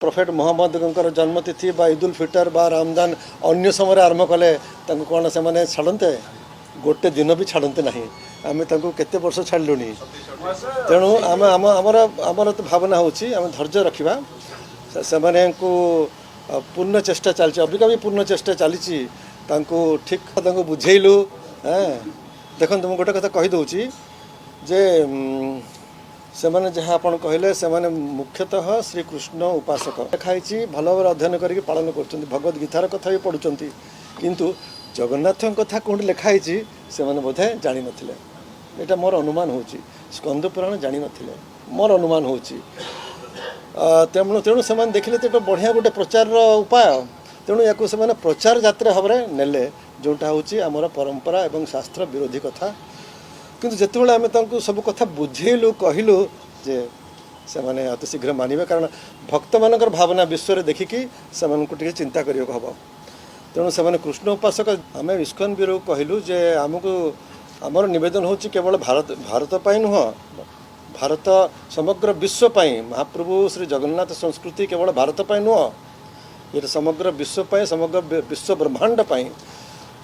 Prophet Mohammad जन्मतिथि बा ईद उल फितर बा रमजान अन्य समय आरंभ कले कौन से मैंने छाड़ते गोटे दिन भी छाड़ते ना आम केते वर्ष छाड़लु तेणु आम आम आमर आमर तो भावना होची आम धैर्य रखा से पूर्ण चेष्टा चलती अबिका भी पूर्ण चेष्टा चली ठीक बुझेलु देखो तुम गोटे कथा कहीदे जे से मैंने जहाँ आप कहले से मैंने मुख्यतः श्रीकृष्ण उपासक लिखाई भल भाव अध्ययन करके पालन कर भगवद गीतार कथा भी पढ़ुं किंतु जगन्नाथ कथा कौन लिखाई से मैंने बोधे जान नथिले यहाँ मोर अनुमान हो स्कंद पुराण जान नथिले मोर अनुमान हो तेणु तेणु से देखिले तो बढ़िया गोटे प्रचार उपाय तेणु या प्रचार यात्रा भाव में नेले जोटा हूँ आमर परंपरा एवं शास्त्र विरोधी कथा किंतु जितेबाला आम सब कथा बुझेलु कहलु जे से माने अति शीघ्र मानवे कारण भक्त मानकर भावना विश्व में देखिकी से चिंता करियो हम तेणु से कृष्ण उपासक आम इस्कन ब्यूरो कहलु जे आमको आमर निवेदन हो केवल भारत भारत पर नुह भारत समग्र विश्व पर महाप्रभु श्री जगन्नाथ संस्कृति केवल भारत पर नुह ये समग्र विश्व पर समग्र विश्व ब्रह्मांड पर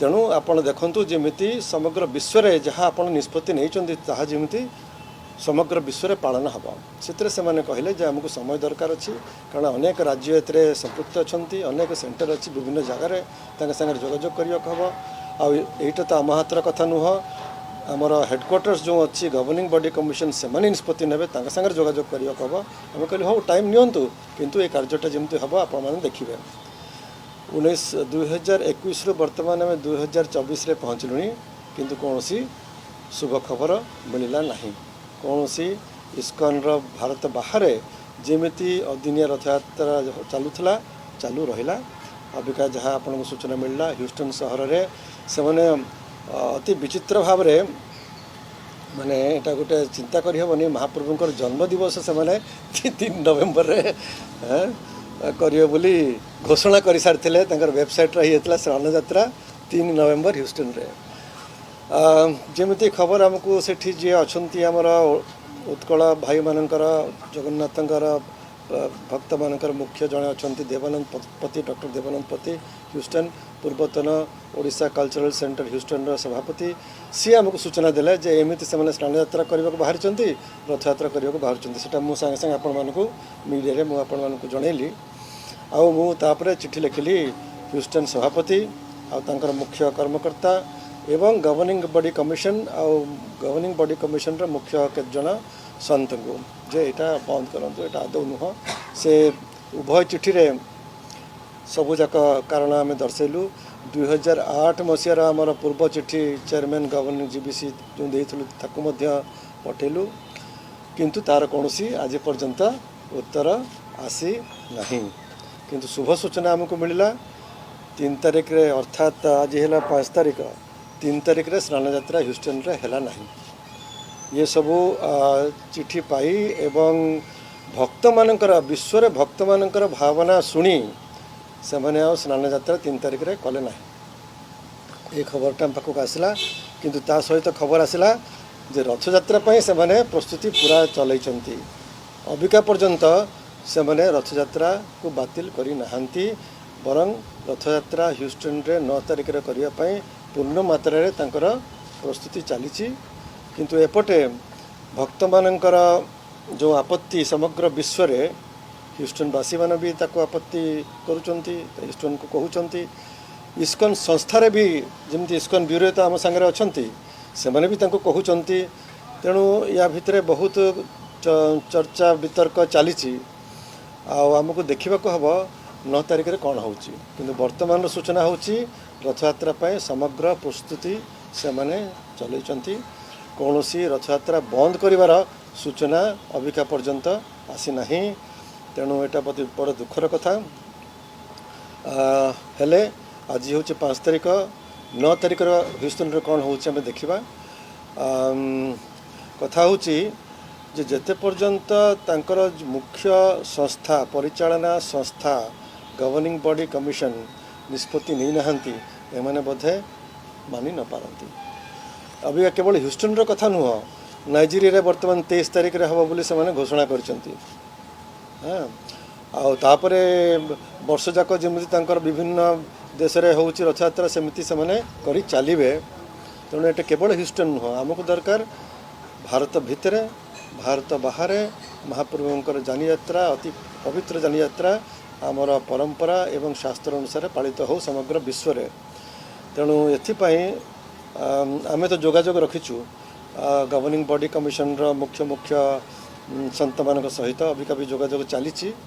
तेणु आपण देखंतु जेमिति समग्र विश्व रे जहाँ आपण निष्पत्ति नहीं जमी समग्र विश्व में पालन हम से मैंने कहले जे आमको समय दरकार अच्छी कारण अनेक राज्य ए संपृक्त अच्छा अनेक सेंटर अच्छी विभिन्न जगार सागर जोगाजोग करने आईटा तो आम हाथर कथा नुह आमर हेडक्वार्टर्स जो अच्छी गवर्निंग बॉडी कमिशन से निष्पत्ति ने सागर जोगाजोग करने हम आम कहले हाँ टाइम नियंतु किंतु ये कार्यटा जमी हम आपण देखिए 2021 बर्तमान आम 2024 पहुँचलु किंतु कौन शुभ खबर मिलला नहीं कौन इस्कन भारत बाहर जेमिति अदिनिया रथ यात्रा चलुला चालू रहा अबिका जहाँ आपको सूचना मिलला ह्यूस्टन सहर में से मैंने अति विचित्र भाव में माने एटा गोटे चिंता करहबनी महाप्रभुंकर जन्मदिवस से मैंने 3 नवेम्बर करियो बोली घोषणा कर सारी वेबसाइट रही स्नान यात्रा 3 नवेम्बर ह्यूस्टन रे जमी खबर आमको से जी अच्छा आमर उत्कल भाई मानकर जगन्नाथंकर भक्त मानकर मुख्य जड़े अच्छा देवानंद पति डॉक्टर देवानंद पति ह्यूस्टन पूर्वतन ओडिशा कल्चरल सेंटर ह्यूस्टन सभापति सी आमको सूचना देले जे एमती से स्नान यात्रा करने को बाहरी रथ यात्रा करने को बाहर से मुझे सागे सागे आपण मीडिया मुझे जनइली आउे चिठी लिखिली ह्यूस्टन सभापति आर मुख्य कर्मकर्ता एवं governing body commission governing body commission मुख्य केत जन संत को जे यहाँ बंद करूँ यहाँ आदौ नुह से उभय चिठी रे सबुजाक कारण आम दर्शेलु 2008 मसीहार आमर पूर्व चिठी चेयरमैन गवर्निंग जीबीसी जो देलु पठेलु किंतु तार कौन आज पर्यंत उत्तर आसी नहीं किंतु शुभ सूचना आमको मिलला 3 तारिख रे अर्थात आज है 5 तारिख 3 तारिख रे स्नान यात्रा ह्यूस्टन रे हैला नहीं ये सबू चिठी पाई एवं भक्त मानकर विश्व रे भक्त मानकर भावना शुणी से मैंने स्नान यात्रा 3 तारिख रे कले ना ये खबरटा पाखक आसला किंतु ता सहित खबर आसला जे रथ यात्रा से मैंने प्रस्तुति पूरा चलती अबिका पर्यंत से मैंने रथ यात्रा को बातिल करी नहांती बरं रथ यात्रा ह्यूस्टन रे 9 तारिख रे करने पूर्ण मात्रा रे तांकर प्रस्तुति चली किंतु एपटे भक्त मानकर जो आपत्ति समग्र विश्व रे ह्यूस्टनवासी मैंने भी ताको आपत्ति करुँच ह्यूस्टन को कहते इस्कन संस्था भी जमी इस्कन ब्यूरो तो आम सागर अच्छा से मैंने भी कहते तेणु या भितर बहुत चर्चा वितर्क चली आमको देखा हम 9 तारिख रे कौन होची किंतु वर्तमान सूचना होची रथ यात्रा समग्र प्रस्तुति से मैंने चलती कौन रथ यात्रा बंद करिवार सूचना अबिका पर्यंत आसी नहीं तेणु यहाँ बड़ दुखर कथा हेले आज हूँ 5 तारिख 9 तारिख ह्यूस्टन रे कौन होची आम देखा कथा हूँ जेते पर्यंत तांकर मुख्य संस्था परिचालना संस्था गवर्निंग बॉडी कमिशन निष्पत्ति नहीं नहांती एमाने बोधे मानि न पारती अभी केवल ह्यूस्टन रो कथा नुह नाइजीरिया बर्तमान 23 तारिख रे हम बोली से घोषणा कर तापरे वर्ष जाक जमी विभिन्न देश में हूँ रथयात्रा सेमती से कर चलिए। तेणु ये केवल ह्यूस्टन नुह आमको दरकार भारत भितर भारत बाहर महाप्रभुंकर जानी यात्रा अति पवित्र जानी यात्रा आमर परंपरा एवं शास्त्र अनुसार पालित हो समग्र विश्व रे। तेणु एथिपाई आमे तो जोगाजोग रखीचु गवर्निंग बॉडी कमिशन रो मुख्य मुख्य संत मान सहित अबिका भी जोगाजोग चली।